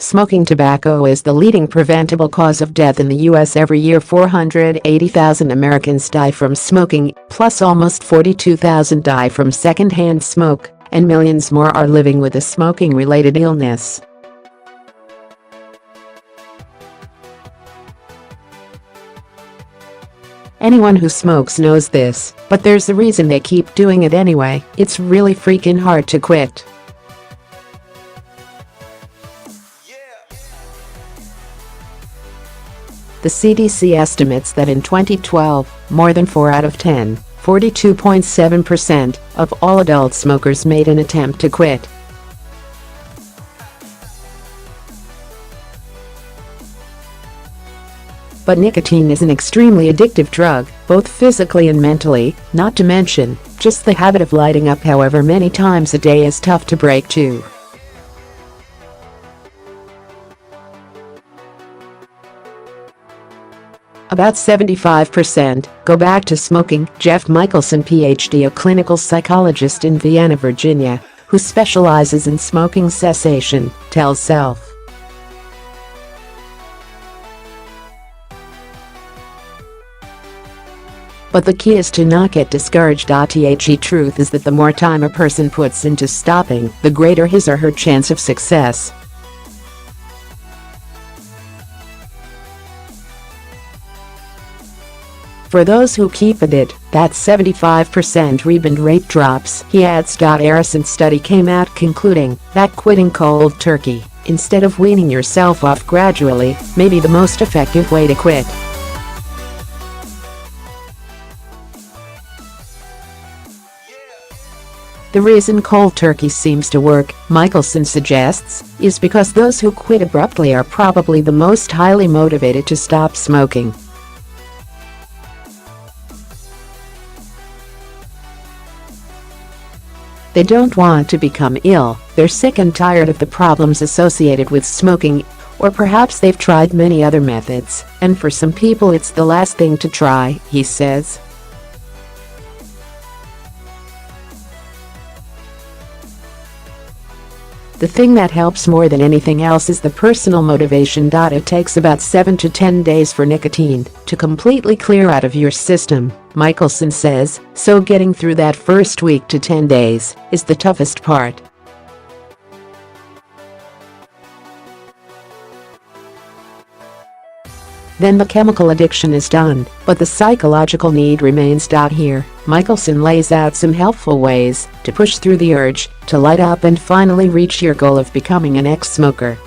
Smoking tobacco is the leading preventable cause of death in the U.S. Every year 480,000 Americans die from smoking, plus almost 42,000 die from secondhand smoke, and millions more are living with a smoking-related illness. Anyone who smokes knows this, but there's a reason they keep doing it anyway. It's really freaking hard to quit. The CDC estimates that in 2012, more than 4 out of 10, 42.7%, of all adult smokers made an attempt to quit. But nicotine is an extremely addictive drug, both physically and mentally, not to mention, just the habit of lighting up however many times a day is tough to break too. About 75% go back to smoking. Geoff Michaelson, Ph.D., a clinical psychologist in Vienna, Virginia, who specializes in smoking cessation, tells Self. But the key is to not get discouraged. The truth is that the more time a person puts into stopping, the greater his or her chance of success. For those who keep at it, that 75% rebound rate drops. The adds.Arecent study came out concluding that quitting cold turkey, instead of weaning yourself off gradually, may be the most effective way to quit. The reason cold turkey seems to work, Michaelson suggests, is because those who quit abruptly are probably the most highly motivated to stop smoking. They don't want to become ill, they're sick and tired of the problems associated with smoking, or perhaps they've tried many other methods, and for some people it's the last thing to try, he says. The thing that helps more than anything else is the personal motivation. It takes about 7 to 10 days for nicotine to completely clear out of your system, Michaelson says, so getting through that first week to 10 days is the toughest part. Then the chemical addiction is done, but the psychological need remains. Here, Michaelson lays out some helpful ways to push through the urge to light up and finally reach your goal of becoming an ex-smoker.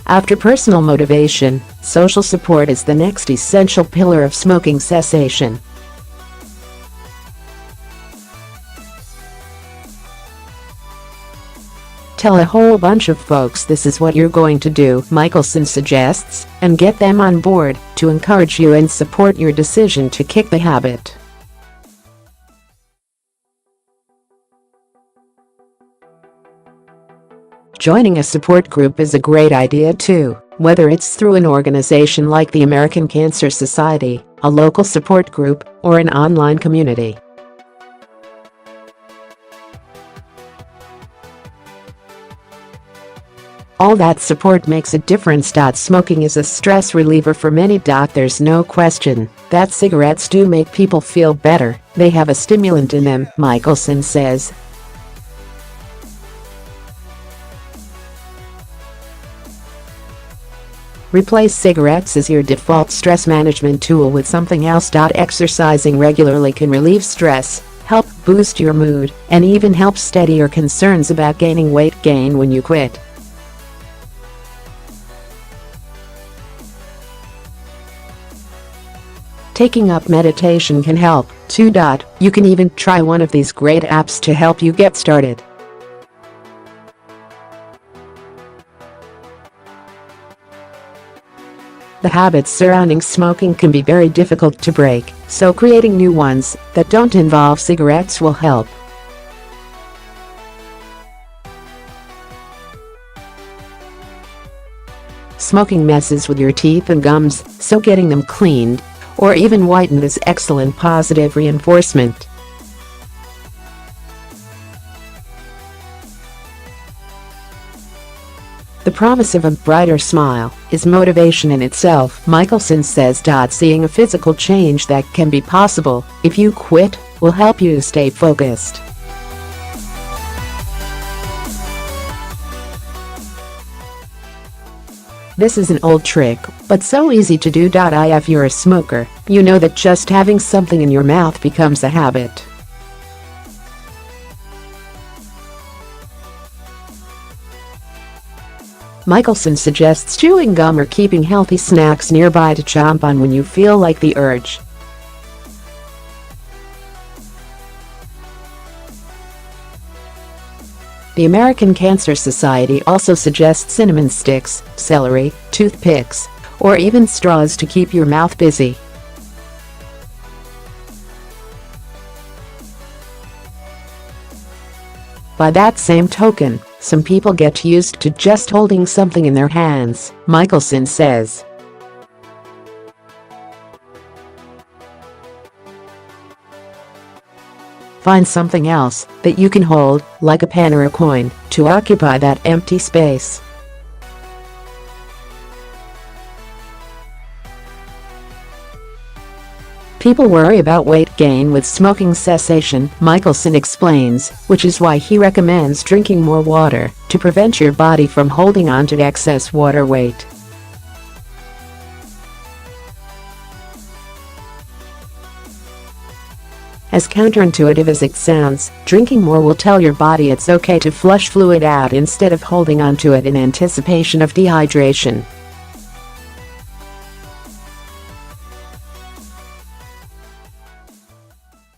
After personal motivation, social support is the next essential pillar of smoking cessation. Tell a whole bunch of folks this is what you're going to do, Michaelson suggests, and get them on board to encourage you and support your decision to kick the habit. Joining a support group is a great idea too, whether it's through an organization like the American Cancer Society, a local support group, or an online community. All that support makes a difference. Smoking is a stress reliever for many. There's no question that cigarettes do make people feel better, they have a stimulant in them, Michaelson says. Replace cigarettes as your default stress management tool with something else. Exercising regularly can relieve stress, help boost your mood, and even help steady your concerns about gaining weight gain when you quit. Taking up meditation can help, too. You can even try one of these great apps to help you get started. The habits surrounding smoking can be very difficult to break, so creating new ones that don't involve cigarettes will help. Smoking messes with your teeth and gums, so getting them cleaned or even whitened is excellent positive reinforcement. The promise of a brighter smile is motivation in itself. Michaelson says. Seeing a physical change that can be possible if you quit will help you stay focused. This is an old trick, but so easy to do. If you're a smoker, you know that just having something in your mouth becomes a habit. Michaelson suggests chewing gum or keeping healthy snacks nearby to chomp on when you feel like the urge. The American Cancer Society also suggests cinnamon sticks, celery, toothpicks, or even straws to keep your mouth busy. By that same token, some people get used to just holding something in their hands, Michaelson says. Find something else that you can hold, like a pen or a coin, to occupy that empty space. People worry about weight gain with smoking cessation, Michaelson explains, which is why he recommends drinking more water to prevent your body from holding on to excess water weight. As counterintuitive as it sounds, drinking more will tell your body it's okay to flush fluid out instead of holding onto it in anticipation of dehydration.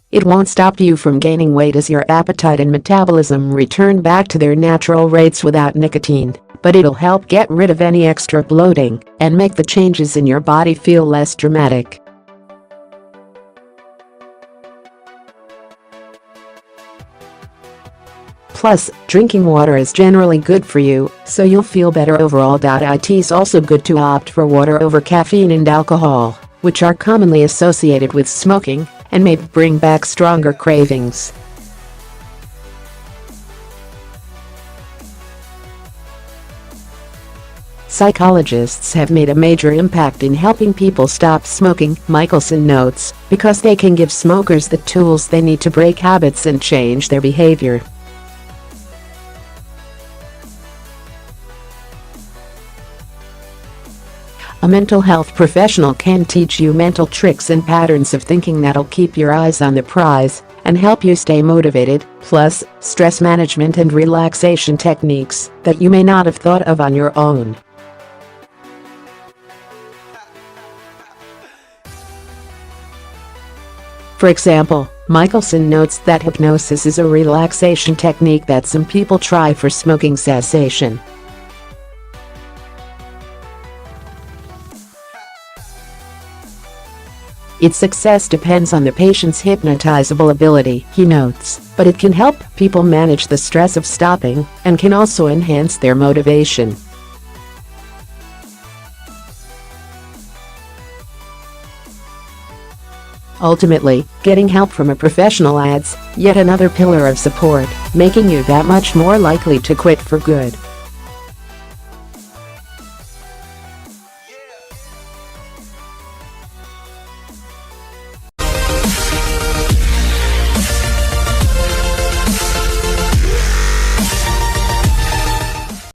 It won't stop you from gaining weight as your appetite and metabolism return back to their natural rates without nicotine, but it'll help get rid of any extra bloating and make the changes in your body feel less dramatic. Plus, drinking water is generally good for you, so you'll feel better overall. It's also good to opt for water over caffeine and alcohol, which are commonly associated with smoking and may bring back stronger cravings. Psychologists have made a major impact in helping people stop smoking, Michaelson notes, because they can give smokers the tools they need to break habits and change their behavior. A mental health professional can teach you mental tricks and patterns of thinking that'll keep your eyes on the prize and help you stay motivated, plus stress management and relaxation techniques that you may not have thought of on your own. For example, Michaelson notes that hypnosis is a relaxation technique that some people try for smoking cessation. Its success depends on the patient's hypnotizable ability, he notes, but it can help people manage the stress of stopping and can also enhance their motivation. Ultimately, getting help from a professional adds yet another pillar of support, making you that much more likely to quit for good.